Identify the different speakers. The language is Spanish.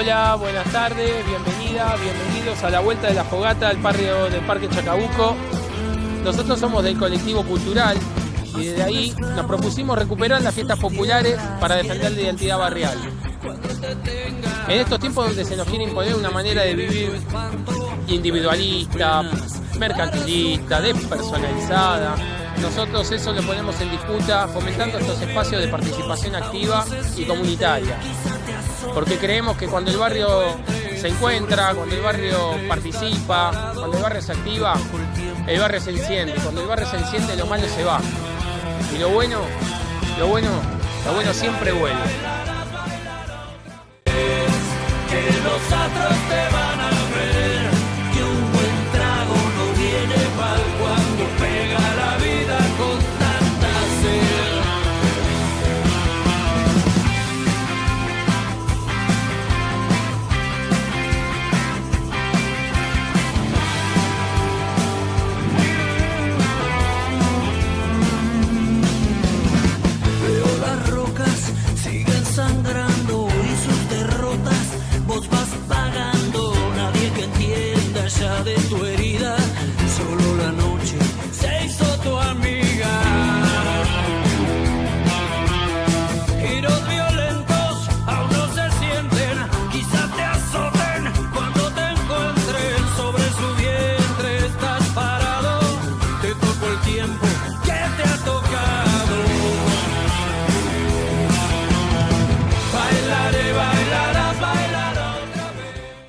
Speaker 1: Hola, buenas tardes, bienvenidos a la vuelta de la fogata del Parque Chacabuco. Nosotros somos del colectivo cultural y desde ahí nos propusimos recuperar las fiestas populares para defender la identidad barrial. En estos tiempos donde se nos quiere imponer una manera de vivir individualista, mercantilista, despersonalizada, nosotros eso lo ponemos en disputa fomentando estos espacios de participación activa y comunitaria. Porque creemos que cuando el barrio se encuentra, cuando el barrio participa, cuando el barrio se activa, el barrio se enciende. Cuando el barrio se enciende, lo malo se va. Y lo bueno siempre vuelve.
Speaker 2: Que los astros te van a ver, que un buen trago no viene mal cuando pega la vida con tanta sed. Veo las rocas siguen sangrando y sus derrotas vos vas pagando, nadie que entienda ya de tu herida, solo la noche se hizo tu amiga. Giros violentos aún no se sienten, quizás te azoten cuando te encuentren sobre su vientre, estás parado, te tocó el tiempo que te ha tocado. Bailaré,